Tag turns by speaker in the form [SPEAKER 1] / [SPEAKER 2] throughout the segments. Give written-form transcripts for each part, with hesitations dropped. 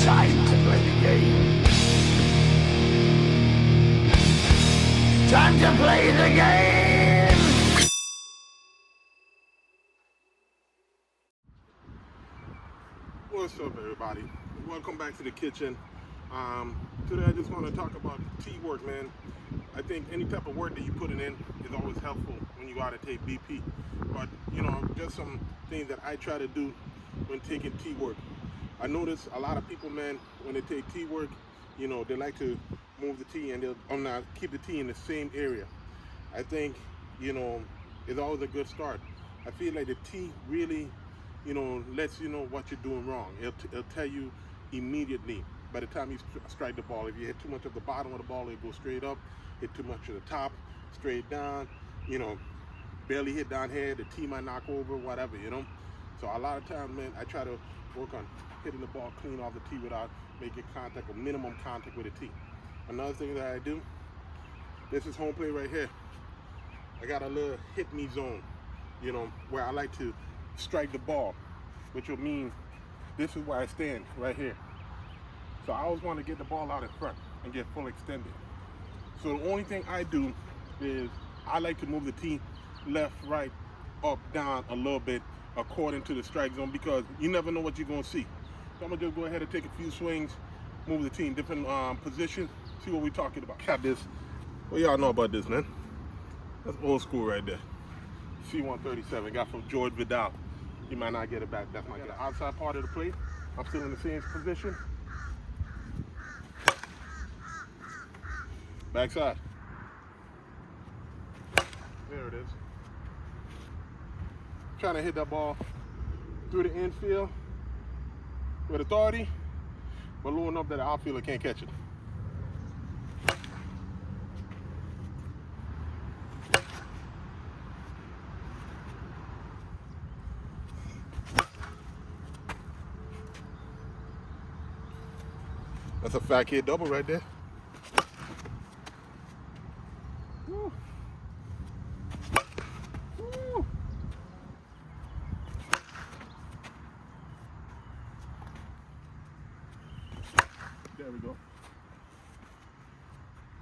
[SPEAKER 1] time to play the game. Time to play the game.
[SPEAKER 2] What's up, everybody? Welcome back to the kitchen. Today I just want to talk about tea work, man. I think any type of work that you put in is always helpful when you go out and take BP. But, you know, just some things that I try to do when taking tea work. I notice a lot of people, man, when they take tea work, you know, they like to move the tea and they'll not keep the tea in the same area. I think, you know, it's always a good start. I feel like the tea really, you know, lets you know what you're doing wrong. It'll tell you immediately by the time you strike the ball. If you hit too much of the bottom of the ball, it goes straight up. Hit too much of the top, straight down. You know, barely hit down here, the tea might knock over, whatever, you know. So a lot of times, man, I try to work on hitting the ball clean off the tee without making contact or minimum contact with the tee. Another thing that I do, this is home plate right here. I got a little hit me zone, you know, where I like to strike the ball, which will mean this is where I stand right here. So I always want to get the ball out in front and get full extended. So the only thing I do is I like to move the tee left, right, up, down a little bit according to the strike zone, because you never know what you're going to see. So I'm going to just go ahead and take a few swings, move the tee in different positions, see what we're talking about. Got this. What y'all know about this, man? That's old school right there. C-137, got from George Vidal. You might not get it back. That's my outside part of the plate. I'm still in the same position. Backside. There it is. Trying to hit that ball through the infield with authority, but low enough that the outfielder can't catch it. That's a fat kid double right there. Woo. Woo. There we go.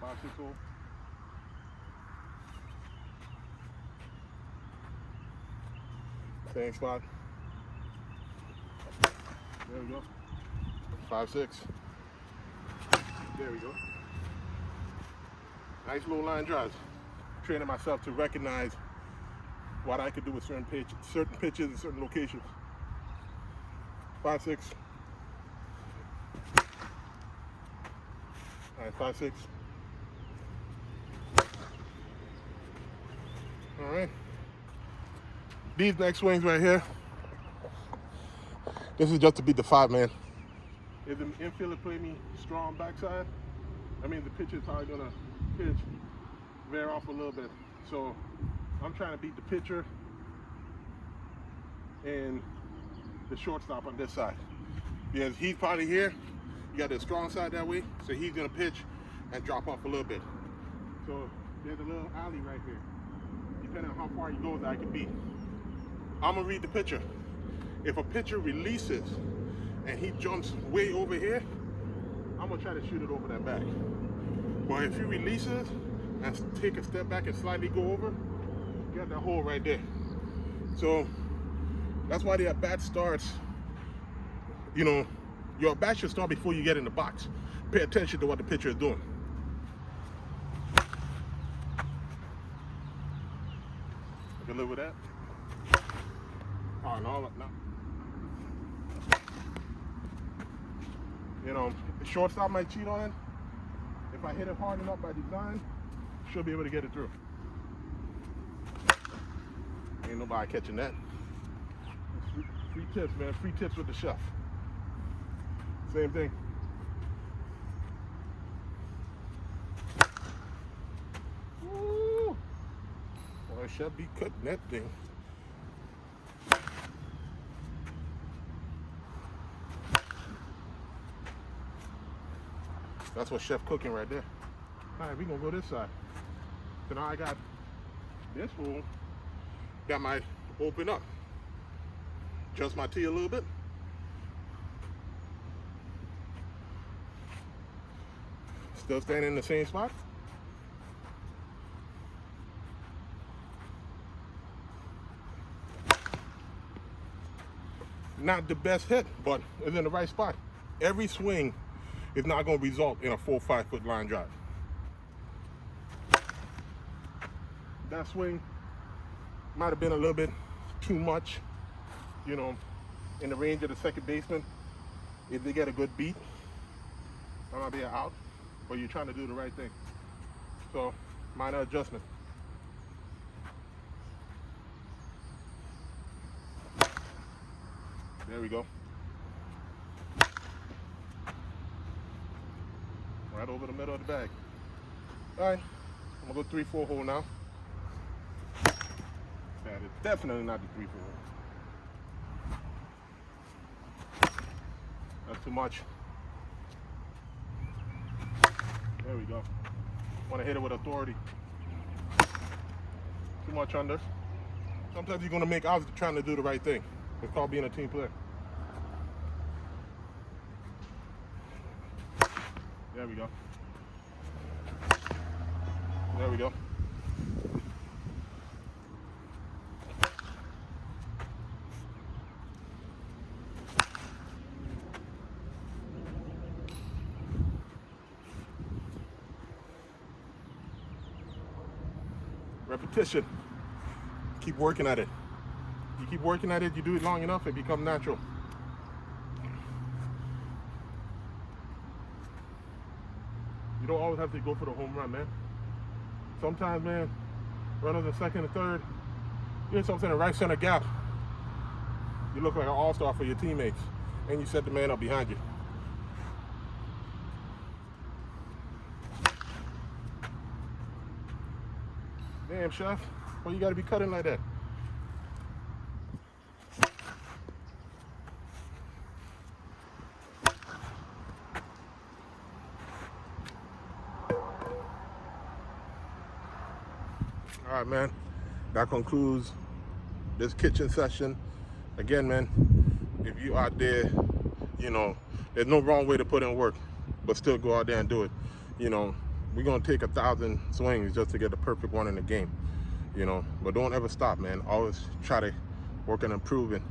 [SPEAKER 2] 5-6-0. Same spot. There we go. 5-6. There we go. Nice low line drives. Training myself to recognize what I could do with certain pitches and certain locations. 5-6. All right, 5-6. All right. These next swings right here, this is just to beat the 5, man. If the infielder play me strong backside, I mean the pitcher is probably gonna pitch veer off a little bit. So I'm trying to beat the pitcher and the shortstop on this side. Because he's probably here, you got the strong side that way, so he's gonna pitch and drop off a little bit. So there's a little alley right here. Depending on how far he goes, I can beat. I'm gonna read the pitcher. If a pitcher releases and he jumps way over here, I'm gonna try to shoot it over that back. But if he releases and take a step back and slightly go over, you got that hole right there. So that's why the at-bat starts, you know, your at-bat should start before you get in the box. Pay attention to what the pitcher is doing. I can live with that. Oh, no. You know, the shortstop might cheat on it. If I hit it hard enough by design, should be able to get it through. Ain't nobody catching that. Free tips, man. Free tips with the chef. Same thing. Woo! Boy, chef be cutting that thing. That's what chef cooking right there. All right, we gonna go this side. So now I got this hole, got my open up. Adjust my tee a little bit. Still standing in the same spot. Not the best hit, but it's in the right spot. Every swing is not going to result in a 4-5 foot line drive. That swing might have been a little bit too much, you know, in the range of the second baseman. If they get a good beat, that might be an out, but you're trying to do the right thing. So, minor adjustment. There we go. Right over the middle of the bag. All right, I'm gonna go 3-4 hole now. That is definitely not the 3-4 hole. That's too much. There we go. Want to hit it with authority. Too much under. Sometimes you're gonna make outs trying to do the right thing. It's called being a team player. There we go. There we go. Repetition. Keep working at it. You keep working at it, you do it long enough, it becomes natural. You don't always have to go for the home run, man. Sometimes, man, runners in second and third, you hit something in the right center gap. You look like an all-star for your teammates, and you set the man up behind you. Damn, Chef, why you gotta be cutting like that? All right, man, that concludes this kitchen session. Again, man, if you out there, you know, there's no wrong way to put in work, but still go out there and do it. You know, we're gonna take 1,000 swings just to get the perfect one in the game, you know, but don't ever stop, man. Always try to work on improving.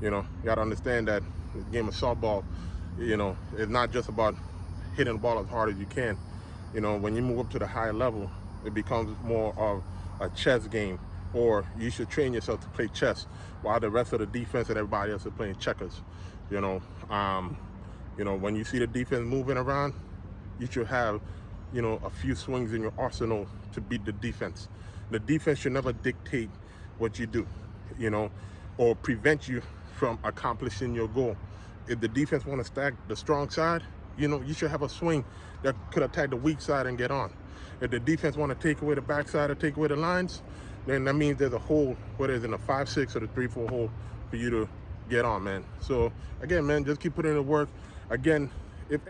[SPEAKER 2] You know, you gotta understand that the game of softball, you know, it's not just about hitting the ball as hard as you can. You know, when you move up to the higher level, it becomes more of a chess game, or you should train yourself to play chess while the rest of the defense and everybody else is playing checkers. You know, when you see the defense moving around, you should have, you know, a few swings in your arsenal to beat the defense. The defense should never dictate what you do, you know, or prevent you from accomplishing your goal. If the defense want to stack the strong side, you know, you should have a swing that could attack the weak side and get on. If the defense want to take away the backside or take away the lines, then that means there's a hole, whether it's in the 5-6 or the 3-4 hole, for you to get on, man. So again, man, just keep putting in the work. Again,